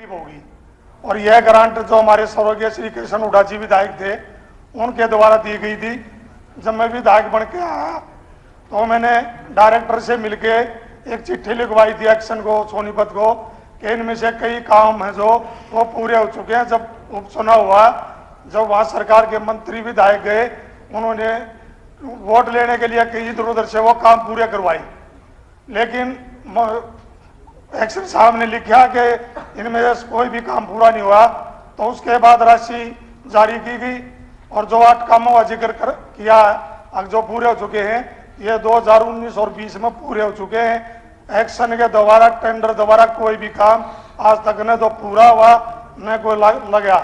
तकलीफ होगी। और यह ग्रांट जो हमारे स्वर्गीय श्री कृष्ण हुड्डा जी विधायक थे उनके द्वारा दी गई थी। जब मैं विधायक बन के आया तो मैंने डायरेक्टर से मिलके एक चिट्ठी लिखवाई थी एक्शन को, सोनीपत को, कि इनमें से कई काम हैं जो वो पूरे हो चुके हैं। जब उपचुनाव हुआ, जब वहाँ सरकार के मंत्री विधायक गए, उन्होंने वोट लेने के लिए कई इधर उधर से वो काम पूरे करवाए, लेकिन एक्शन साहब ने लिखा कि इनमें से कोई भी काम पूरा नहीं हुआ। तो उसके बाद राशि जारी की गई और जो 8 कामों का जिक्र किया अब जो पूरे हो चुके हैं, ये 2019 और 20 में पूरे हो चुके हैं। एक्शन के द्वारा टेंडर द्वारा कोई भी काम आज तक न तो पूरा हुआ न कोई लगा।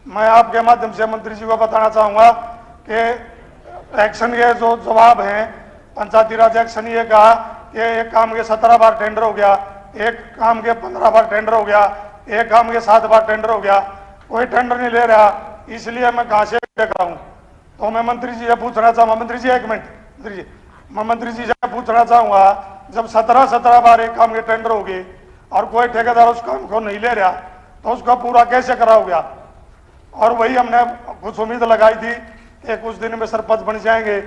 मैं आपके माध्यम से मंत्री जी को बताना चाहूँगा कि एक्शन के जो जवाब हैं, पंचायती राज एक्शन ये कहा कि एक काम के 17 बार टेंडर हो गया, एक काम के 15 बार टेंडर हो गया, एक काम के 7 बार टेंडर हो गया, कोई टेंडर नहीं ले रहा, इसलिए मैं कहाँ से देख रहा हूँ। तो मैं मंत्री जी से पूछना चाहूँगा, मंत्री जी एक मिनट, मंत्री जी, मैं मंत्री जी से पूछना चाहूँगा, जब 17 बार एक काम के टेंडर हो गए और कोई ठेकेदार उस काम को नहीं ले रहा तो उसका पूरा कैसे कराओगे आप? और वही हमने कुछ उम्मीद लगाई थी कि कुछ दिन में सरपंच बन जाएंगे,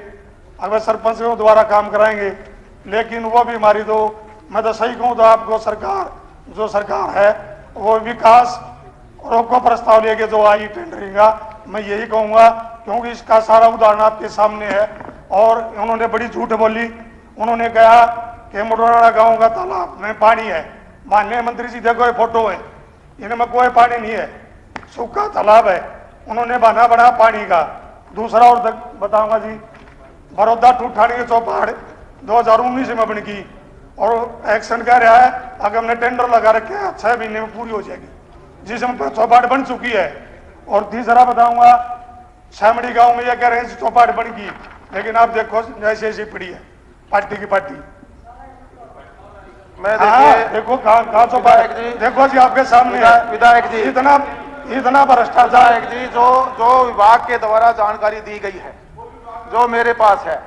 अगर सरपंच के द्वारा काम कराएंगे, लेकिन वो भी हमारी तो, मैं तो सही कहूँ तो आपको सरकार जो सरकार है वो विकास रोको प्रस्ताव लेके जो आई टेंडरिंग का, मैं यही कहूँगा क्योंकि इसका सारा उदाहरण आपके सामने है। और उन्होंने बड़ी झूठ बोली, उन्होंने कहा कि मोटोरा गांव का तालाब में पानी है। माननीय मंत्री जी देखो ये फोटो है, इनमें कोई पानी नहीं है, सूखा तालाब है, उन्होंने बना बना पानी का। दूसरा और बताऊंगा जी, बड़ौदा ठूठानी की चौपाड़ 2019 में बन की और एक्शन कह रहा है अगर हमने टेंडर लगा रखे हैं 6 महीने में पूरी हो जाएगी, जिसमें चौपाड़ बन चुकी है। और तीसरा बताऊंगा, शामड़ी गांव में यह कह रहे हैं चौपाड़ बन गई, लेकिन आप देखो ऐसी ऐसी पड़ी है, पार्टी की पार्टी। मैं देखो कहाँ चौपाड़, देखो जी आपके सामने विधायक जी, इतना भ्रष्टाचार जी, जो विभाग के द्वारा जानकारी दी गई है, जो मेरे पास है,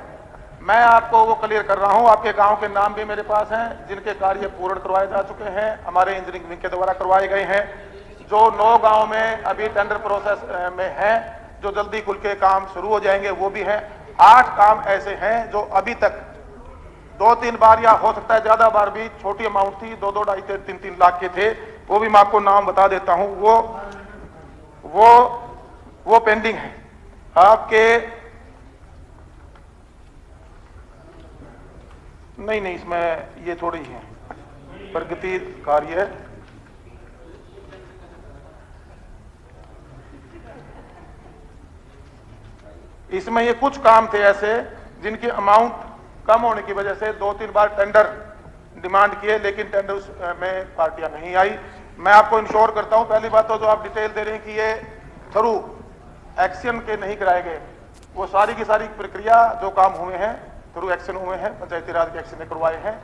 मैं आपको वो क्लियर कर रहा हूं। आपके गांव के नाम भी मेरे पास हैं जिनके कार्य पूर्ण करवाए जा चुके हैं, हमारे इंजीनियरिंग विंग के द्वारा करवाए गए हैं। जो 9 गांव में अभी टेंडर प्रोसेस में हैं, जो जल्दी खुल के काम शुरू हो जाएंगे वो भी हैं। 8 काम ऐसे हैं जो अभी तक 2-3 बार या हो सकता है ज्यादा बार भी छोटी अमाउंट थी, 2-2, 2.5, 3-3 लाख के थे, वो भी मैं आपको नाम बता देता हूं। वो पेंडिंग है आपके। नहीं, इसमें ये थोड़ी है प्रगति कार्य। इसमें ये कुछ काम थे ऐसे जिनकी अमाउंट कम होने की वजह से 2-3 बार टेंडर डिमांड किए, लेकिन टेंडर में पार्टियां नहीं आई। मैं आपको इंश्योर करता हूं, पहली बात तो जो आप डिटेल दे रहे हैं कि ये थ्रू एक्शन के नहीं कराए गए, वो सारी की सारी प्रक्रिया जो काम हुए हैं थ्रू एक्शन हुए हैं, पंचायती राज के एक्शन ने करवाए हैं।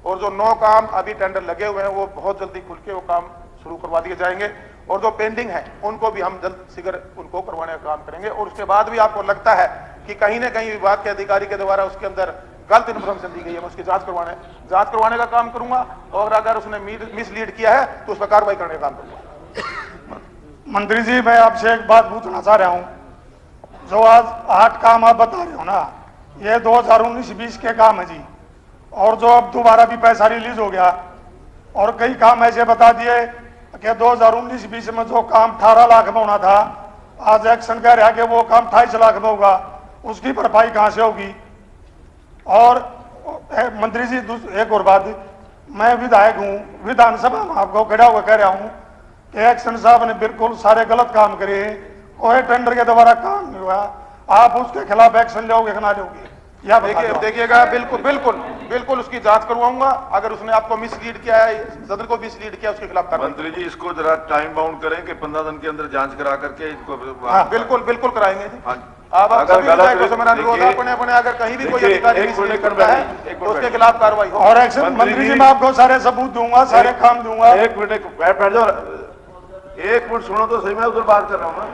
और जो 9 काम अभी टेंडर लगे हुए हैं वो बहुत जल्दी खुल के वो काम शुरू करवा दिए जाएंगे। और जो पेंडिंग है उनको भी हम जल्द शीघ्र उनको करवाने का काम करेंगे। और उसके बाद भी आपको लगता है कि कहीं ना कहीं विभाग के अधिकारी के द्वारा उसके अंदर गलत इन्फॉर्मेशन दी गई है, मैं उसकी जांच करवाने का काम करूंगा। और अगर उसने मिसलीड किया है तो उस पर कार्रवाई करने का काम करूंगा। मंत्री जी, मैं आपसे एक बात पूछना चाह रहा हूँ, जो आज 8 काम आप बता रहे हो ना, ये 2019-20 के काम है जी, और जो अब दोबारा भी पैसा रिलीज हो गया और कई काम ऐसे बता दिए कि 2019-20 में जो काम 18 लाख में होना था, आज एक्शन कह रहा है कि वो काम 28 लाख में होगा, उसकी भरपाई कहाँ से होगी? और मंत्री जी एक और बात, मैं विधायक हूँ, विधानसभा में आपको खड़ा हुआ कह रहा हूँ कि एक्शन साहब ने बिल्कुल सारे गलत काम करे, कोई टेंडर के द्वारा काम नहीं हुआ, आप उसके खिलाफ एक्शन लोगे कि ना लोगे? या देखिएगा, बिल्कुल उसकी जांच करवाऊंगा। अगर उसने आपको मिसलीड किया है, सदन को मिसलीड किया, उसके खिलाफ मंत्री जी इसको जरा टाइम बाउंड करें कि 15 दिन के अंदर जांच करा करके इसको। बिल्कुल कराएंगे जी। आप सभी विधायकों से मेरा अनुरोध है, अपने अगर कहीं भी कोई अधिकारी मिसलीड करता है तो उसके खिलाफ कार्रवाई हो। और एक्शन मंत्री जी मैं आपको सारे सबूत दूंगा, सारे काम दूंगा। एक मिनट बैठ जाओ, 1 मिनट सुनो तो सही, मैं उधर बात कर रहा हूँ ना।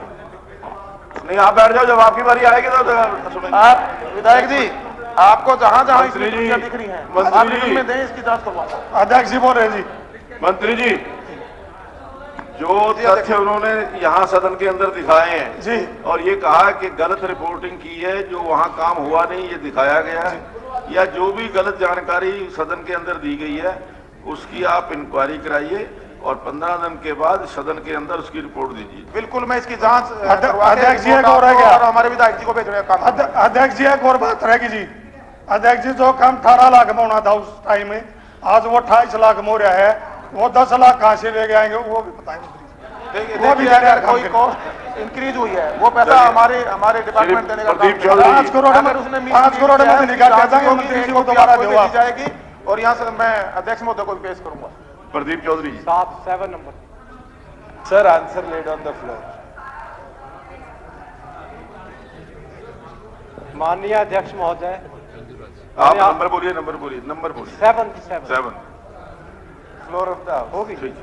नहीं, आप बैठ जाओ, जब आपकी बारी आएगी तो सुनेंगे। आप विधायक जी, आपको जहां इसमें दिख रही है, आप में दें, इसकी जांच करवाओ। अध्यक्ष जी बोल रहे जी। मंत्री जी, जो तथ्य उन्होंने यहाँ सदन के अंदर दिखाए हैं जी, और ये कहा कि गलत रिपोर्टिंग की है, जो वहाँ काम हुआ नहीं ये दिखाया गया है, या जो भी गलत जानकारी सदन के अंदर दी गई है उसकी आप इंक्वायरी कराइए और 15 दिन के बाद सदन के अंदर उसकी रिपोर्ट दीजिए। बिल्कुल, मैं इसकी जांच अध्यक्ष जी एक और रह गया, और हमारे विधायक जी को भेजने का काम। अध्यक्ष जी एक और बात रहेगी जी। अध्यक्ष जी जो काम 18 लाख में होना था उस टाइम में, आज वो 28 लाख में हो रहा है, वो 10 लाख कहाँ से ले आएंगे वो भी बताएंगे। देखिए अगर कोई कॉस्ट इंक्रीज हुई है वो पैसा हमारे डिपार्टमेंट देने का प्रदीप काम चौधरी, 5 करोड़ में 5 करोड़ में निकाल के देंगे, मंत्री जी को दोबारा देगा जाएगी और यहाँ से मैं अध्यक्ष महोदय को भी पेश करूंगा। प्रदीप चौधरी जी। 7 number. Sir, answer laid on the floor. माननीय अध्यक्ष महोदय, आप नंबर बोलिए, नंबर बोलिए, नंबर बोलिए। 7 फ्लोर ऑफ द होगी।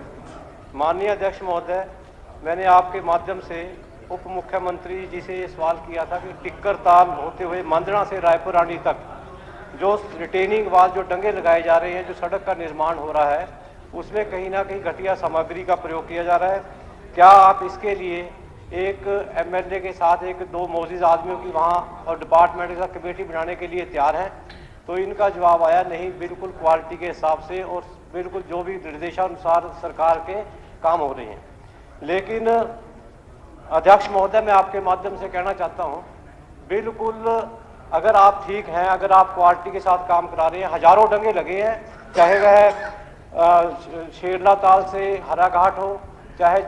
माननीय अध्यक्ष महोदय, मैंने आपके माध्यम से उप मुख्यमंत्री जी से ये सवाल किया था कि टिक्कर ताल होते हुए मंदड़ा से रायपुर आनी तक जो रिटेनिंग वाल, जो डंगे लगाए जा रहे हैं, जो सड़क का निर्माण हो रहा है, उसमें कहीं ना कहीं घटिया सामग्री का प्रयोग किया जा रहा है। क्या आप इसके लिए एक एमएलए के साथ 1-2 मोजिज आदमियों की वहाँ और डिपार्टमेंट के साथ कमेटी बनाने के लिए तैयार हैं? तो इनका जवाब आया नहीं, बिल्कुल क्वालिटी के हिसाब से और बिल्कुल जो भी निर्देशानुसार सरकार के काम हो रहे हैं। लेकिन अध्यक्ष महोदय, मैं आपके माध्यम से कहना चाहता हूं, बिल्कुल अगर आप ठीक हैं, अगर आप क्वालिटी के साथ काम करा रहे हैं, हजारों डंगे लगे हैं, चाहे वह शेरला ताल से हरा घाट हो, चाहे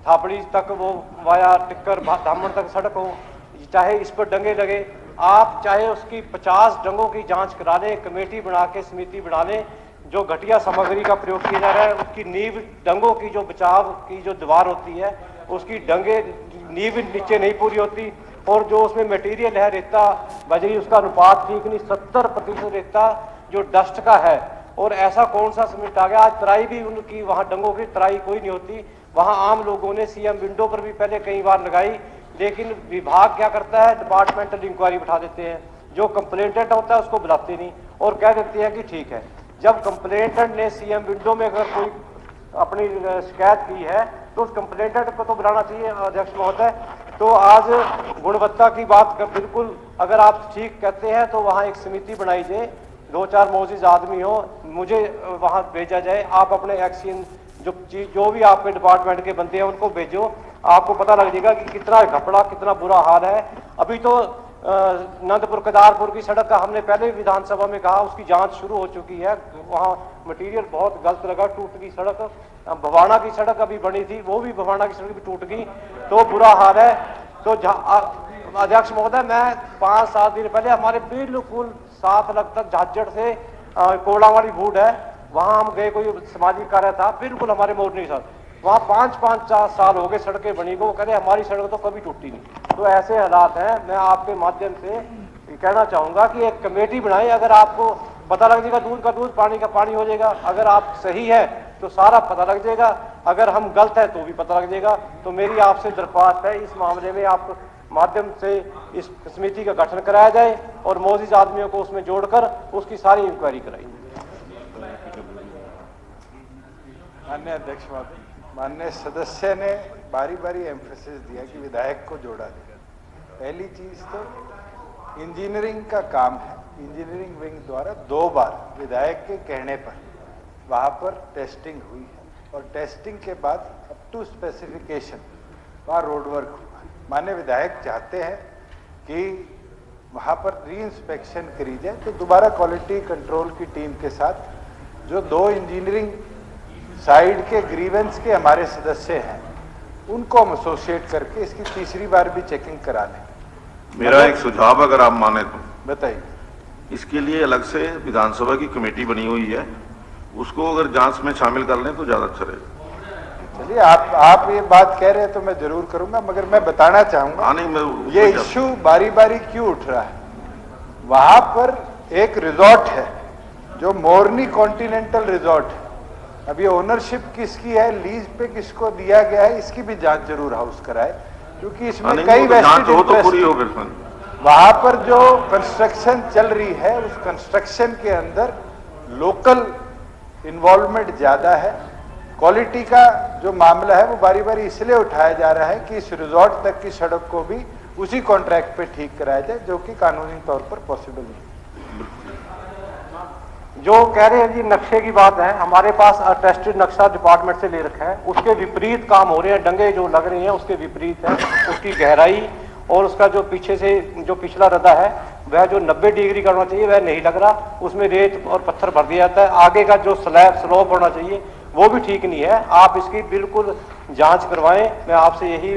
थापड़ी तक वो वाया टिक्कर धामन तक सड़क हो, चाहे इस पर डंगे लगे, आप चाहे उसकी 50 डंगों की जांच करा लें, कमेटी बना के समिति बना लें। जो घटिया सामग्री का प्रयोग किया जा रहा है उसकी नींव, डंगों की जो बचाव की जो दीवार होती है उसकी डंगे नींव नीचे नहीं पूरी होती, और जो उसमें मटेरियल है रेता बजरी, उसका अनुपात ठीक नहीं, 70% रेता जो डस्ट का है। और ऐसा कौन सा सीमेंट आ गया, आज तराई भी उनकी वहाँ डंगों की तराई कोई नहीं होती। वहाँ आम लोगों ने सीएम विंडो पर भी पहले कई बार लगाई, लेकिन विभाग क्या करता है, डिपार्टमेंटल इंक्वायरी बिठा देते हैं, जो कंप्लेंटेंट होता है उसको बुलाते नहीं और कह देते हैं कि ठीक है। जब कंप्लेंटेंट ने सीएम विंडो में अगर कोई अपनी शिकायत की है तो उस कंप्लेंटेंट को तो बुलाना चाहिए अध्यक्ष महोदय। तो आज गुणवत्ता की बात कर, बिल्कुल अगर आप ठीक कहते हैं तो वहाँ एक समिति बनाई जाए, 2-4 मोजिज आदमी हो, मुझे वहाँ भेजा जाए, आप अपने एक्शन जो भी आपके डिपार्टमेंट के बनते हैं उनको भेजो, आपको पता लग जाएगा कि कितना घपड़ा, कितना बुरा हाल है। अभी तो नंदपुर केदारपुर की सड़क का हमने पहले विधानसभा में कहा, उसकी जांच शुरू हो चुकी है, वहाँ मटेरियल बहुत गलत लगा, टूट गई सड़क। भवाना की सड़क अभी बनी थी, वो भी भवाना की सड़क भी टूट गई, तो बुरा हाल है। तो अध्यक्ष महोदय, मैं 5-7 दिन पहले हमारे बिल्कुल 7 लाख तक झाझड़ से कोड़ावाड़ी बूढ़ है, वहाँ हम गए, कोई सामाजिक कार्य था, बिल्कुल हमारे मोर्ने के साथ, वहाँ 5-5 साल हो गए सड़कें बनी को, कहते हमारी सड़क तो कभी टूटी नहीं। तो ऐसे हालात हैं। मैं आपके माध्यम से कहना चाहूँगा कि एक कमेटी बनाएं, अगर आपको पता लग जाएगा दूध का दूध, पानी का पानी हो जाएगा, अगर आप सही है तो सारा पता लग जाएगा, अगर हम गलत है तो भी पता लग जाएगा। तो मेरी आपसे दरख्वास्त है, इस मामले में आप माध्यम से इस समिति का गठन कराया जाए और मोजिज आदमियों को उसमें जोड़कर उसकी सारी इंक्वायरी कराई। माननीय अध्यक्ष महोदय, माननीय सदस्य ने बारी बारी एम्फेसिस दिया कि विधायक को जोड़ा जाए। पहली चीज तो इंजीनियरिंग का काम है, इंजीनियरिंग विंग द्वारा 2 बार विधायक के कहने पर वहाँ पर टेस्टिंग हुई है और टेस्टिंग के बाद अप टू स्पेसिफिकेशन वहाँ रोड वर्क हुआ है। माननीय विधायक चाहते हैं कि वहाँ पर री इंस्पेक्शन करी जाए, तो दोबारा क्वालिटी कंट्रोल की टीम के साथ जो 2 इंजीनियरिंग साइड के ग्रीवेंस के हमारे सदस्य हैं उनको हम एसोसिएट करके इसकी तीसरी बार भी चेकिंग करा लें। मेरा एक सुझाव अगर आप माने तो बताइए। इसके लिए अलग से विधानसभा की कमेटी बनी हुई है, उसको अगर जांच में शामिल कर लें तो ज्यादा अच्छा रहेगा। चलिए, आप ये बात कह रहे हैं तो मैं जरूर करूंगा, मगर मैं बताना चाहूंगा ये इश्यू बारी बारी क्यों उठ रहा है। वहां पर एक रिजॉर्ट है जो मोरनी कॉन्टिनेंटल रिजॉर्ट है, अब ये ओनरशिप किसकी है, लीज पे किसको दिया गया है, इसकी भी जांच जरूर हाउस कराए, क्योंकि इसमें कई वेस्टेड इंटरेस्ट। वहां पर जो कंस्ट्रक्शन चल रही है उस कंस्ट्रक्शन के अंदर लोकल इन्वॉल्वमेंट ज्यादा है क्वालिटी का जो मामला है वो बारी बारी इसलिए उठाया जा रहा है कि इस रिजॉर्ट तक की सड़क को भी उसी कॉन्ट्रैक्ट पे ठीक कराया जाए, जो कि कानूनी तौर पर पॉसिबल नहीं। जो कह रहे हैं जी नक्शे की बात है, हमारे पास अटेस्टेड नक्शा डिपार्टमेंट से ले रखा है, उसके विपरीत काम हो रहे हैं, डंगे जो लग रही हैं उसके विपरीत है। उसकी गहराई और उसका जो पीछे से जो पिछला रदा है वह जो 90 डिग्री का होना चाहिए वह नहीं लग रहा, उसमें रेत और पत्थर भर दिया जाता है। आगे का जो स्लोप होना चाहिए वो भी ठीक नहीं है। आप इसकी बिल्कुल जांच करवाएं। मैं आपसे यही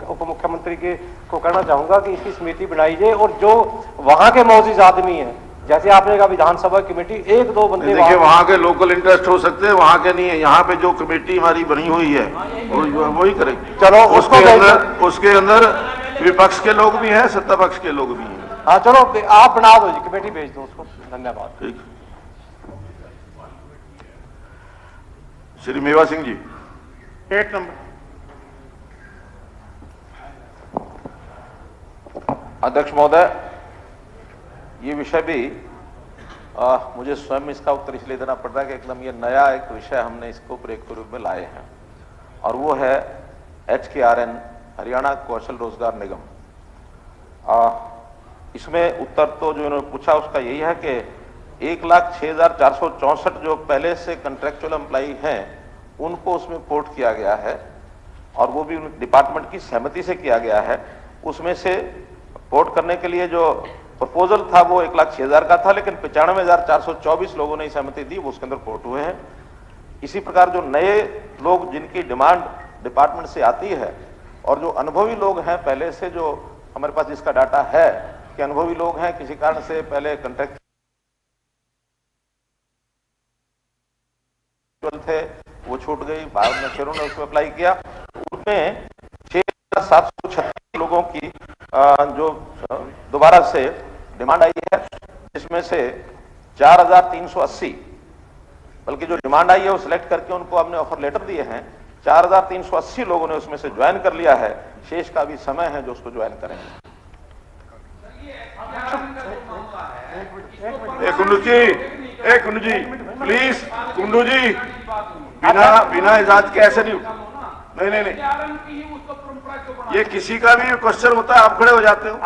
उप मुख्यमंत्री को कहना चाहूंगा कि इसकी समिति बनाई जाए और जो वहां के मौजूद आदमी हैं, जैसे आपने कहा विधानसभा कमेटी, एक दो बंदे देखिए वहां के लोकल इंटरेस्ट हो सकते हैं, वहां के नहीं है। यहाँ पे जो कमेटी हमारी बनी हुई है वही करेगी। चलो उसके अंदर विपक्ष के लोग भी हैं, सत्ता पक्ष के लोग भी हैं। हाँ चलो आप बना दो जी, कमेटी भेज दो उसको। धन्यवाद। ठीक। श्री मेवा सिंह जी, 8 नंबर। अध्यक्ष महोदय, ये विषय भी मुझे स्वयं इसका उत्तर इसलिए देना पड़ रहा है कि एकदम ये नया एक विषय हमने इसको ब्रेक के रूप में लाए हैं, और वो है HKRN, हरियाणा कौशल रोजगार निगम। इसमें उत्तर तो जो इन्होंने पूछा उसका यही है कि 1,06,464 जो पहले से कंट्रेक्चुअल एम्प्लॉई हैं उनको उसमें पोर्ट किया गया है, और वो भी डिपार्टमेंट की सहमति से किया गया है। उसमें से पोर्ट करने के लिए जो प्रपोजल था वो 1,06,000 का था, लेकिन 95,424 लोगों ने सहमति दी, वो उसके अंदर पोर्ट हुए हैं। इसी प्रकार जो नए लोग जिनकी डिमांड डिपार्टमेंट से आती है और जो अनुभवी लोग हैं पहले से, जो हमारे पास जिसका डाटा है कि अनुभवी लोग हैं, किसी कारण से पहले कॉन्ट्रैक्ट थे वो छूट गई, बाद में फिर उन्होंने उसमें अप्लाई किया। उसमें 6,736 लोगों की जो दोबारा से डिमांड आई है, जिसमें से 4,380 बल्कि जो डिमांड आई है वो सिलेक्ट करके उनको हमने ऑफर लेटर दिए हैं। 4,380 लोगों ने उसमें से ज्वाइन कर लिया है। शेष का भी समय है जो उसको ज्वाइन करेंगे। कुंडू जी प्लीज, कुंडू जी बिना इजाजत के ऐसे नहीं, ये किसी का भी क्वेश्चन होता है, आप खड़े हो जाते हो।